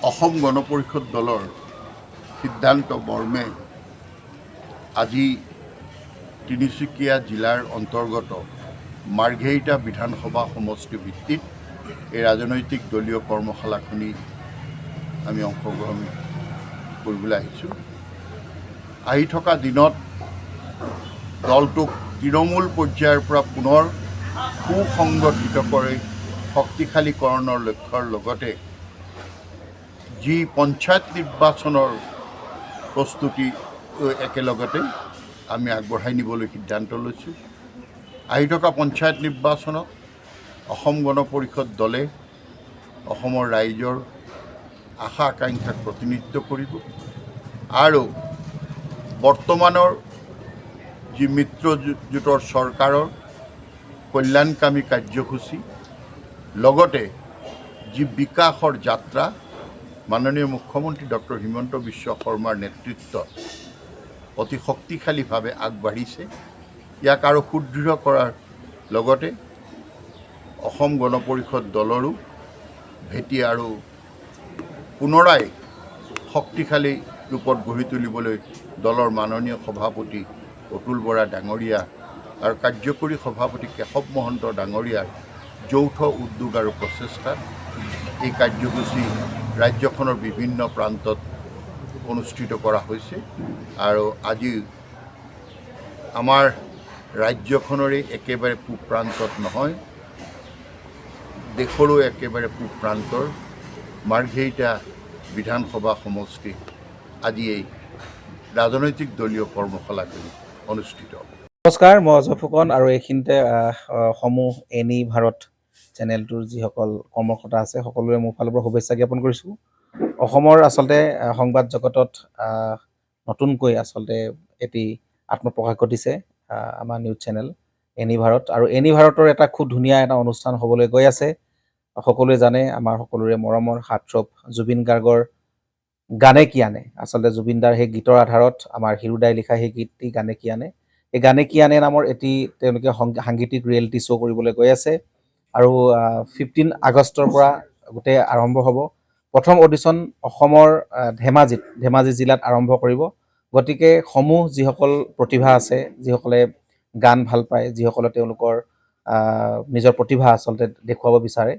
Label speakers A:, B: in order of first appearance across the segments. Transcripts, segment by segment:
A: অসম গণ পৰিষদ দলৰ সিদ্ধান্ত মৰ্মে আজি তিনিচুকীয়া জিলাৰ অন্তৰ্গত মাৰ্ঘেৰিটা বিধানসভা সমষ্টি ভিত্তিত এই ৰাজনৈতিক দলীয় কৰ্মশালাখনি আমি অংশগ্ৰহণ কৰিবলৈ আহিছোঁ। আহি থকা দিনত দলটোক তৃণমূল পৰ্যায়ৰ পৰা পুনৰ সুসংগঠিত কৰি শক্তিশালীকৰণৰ লক্ষ্যৰ লগতে যি পঞ্চায়ত নিৰ্বাচনৰ প্ৰস্তুতি একেলগতে আমি আগবঢ়াই নিবলৈ সিদ্ধান্ত লৈছোঁ। আহি থকা পঞ্চায়ত নিৰ্বাচনত অসম গণ পৰিষদ দলে অসমৰ ৰাইজৰ আশা আকাংক্ষাক প্ৰতিনিধিত্ব কৰিব আৰু বৰ্তমানৰ যি মিত্ৰজোঁটৰ চৰকাৰৰ কল্যাণকামী কাৰ্যসূচী লগতে যি বিকাশৰ যাত্ৰা মাননীয় মুখ্যমন্ত্ৰী ডক্টৰ হিমন্ত বিশ্ব শৰ্মাৰ নেতৃত্বত অতি শক্তিশালীভাৱে আগবাঢ়িছে, ইয়াক আৰু সুদৃঢ় কৰাৰ লগতে অসম গণ পৰিষদ দলৰো ভেটি আৰু পুনৰাই শক্তিশালী ৰূপত গঢ়ি তুলিবলৈ দলৰ মাননীয় সভাপতি অতুল বৰা ডাঙৰীয়া আৰু কাৰ্যকৰী সভাপতি কেশৱ মহন্ত ডাঙৰীয়াৰ যৌথ উদ্যোগ আৰু প্ৰচেষ্টাত এই কাৰ্যসূচী ৰাজ্যখনৰ বিভিন্ন প্ৰান্তত অনুষ্ঠিত কৰা হৈছে আৰু আজি আমাৰ ৰাজ্যখনৰে একেবাৰে পূব প্ৰান্তত নহয়, দেশৰো একেবাৰে পূব প্ৰান্তৰ মাৰ্ঘেৰিটা বিধানসভা সমষ্টি আজি এই ৰাজনৈতিক দলীয় কৰ্মশালাখিনি অনুষ্ঠিত হ'ব।
B: নমস্কাৰ, মই অজয় ফুকন আৰু এইখিনিতে সমূহ এনি ভাৰত চেনেলটোৰ যিসকল কৰ্মকৰ্তা আছে সকলোৰে মোৰ ফালৰ পৰা শুভেচ্ছা জ্ঞাপন কৰিছোঁ। অসমৰ আচলতে সংবাদ জগতত নতুনকৈ আচলতে এটি আত্মপ্ৰকাশ ঘটিছে আমাৰ নিউজ চেনেল এনি ভাৰত, আৰু এনি ভাৰতৰ এটা খুব ধুনীয়া এটা অনুষ্ঠান হ'বলৈ গৈ আছে। সকলোৱে জানে আমাৰ সকলোৰে মৰমৰ হাৰ্টথ্ৰব জুবিন গাৰ্গৰ গানে কি আনে, আচলতে জুবিনদাৰ সেই গীতৰ আধাৰত আমাৰ হিৰুদাই লিখা সেই গীতটি গানে কি আনে, এই গানে কি আনে নামৰ এটি তেওঁলোকে সাংগীতিক ৰিয়েলিটি শ্ব' কৰিবলৈ গৈ আছে আৰু 15 আগষ্টৰ পৰা গোটেই আৰম্ভ হ'ব। প্ৰথম অডিশ্যন অসমৰ ধেমাজি জিলাত আৰম্ভ কৰিব। গতিকে সমূহ যিসকল প্ৰতিভা আছে, যিসকলে গান ভাল পায়, যিসকলে তেওঁলোকৰ নিজৰ প্ৰতিভা আচলতে দেখুৱাব বিচাৰে,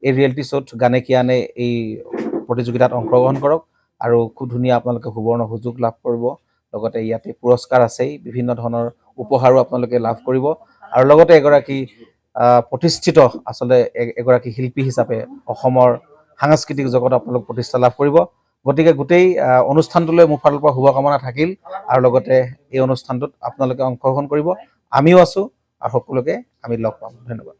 B: এই ৰিয়েলিটি শ্ব'ত গানে কি আনে এই প্ৰতিযোগিতাত অংশগ্ৰহণ কৰক আৰু খুব ধুনীয়া আপোনালোকে সুবৰ্ণ সুযোগ লাভ কৰিব। লগতে ইয়াতে পুৰস্কাৰ আছেই, বিভিন্ন ধৰণৰ উপহাৰো আপোনালোকে লাভ কৰিব আৰু লগতে এগৰাকী প্ৰতিষ্ঠিত আচলতে এগৰাকী শিল্পী হিচাপে অসমৰ সাংস্কৃতিক জগতত আপোনালোক প্ৰতিষ্ঠা লাভ কৰিব। গতিকে গোটেই অনুষ্ঠানটোলৈ মোৰ ফালৰ পৰা শুভকামনা থাকিল আৰু লগতে এই অনুষ্ঠানটোত আপোনালোকে অংশগ্ৰহণ কৰিব। আমিও আছোঁ আৰু সকলোকে আমি লগ পাম। ধন্যবাদ।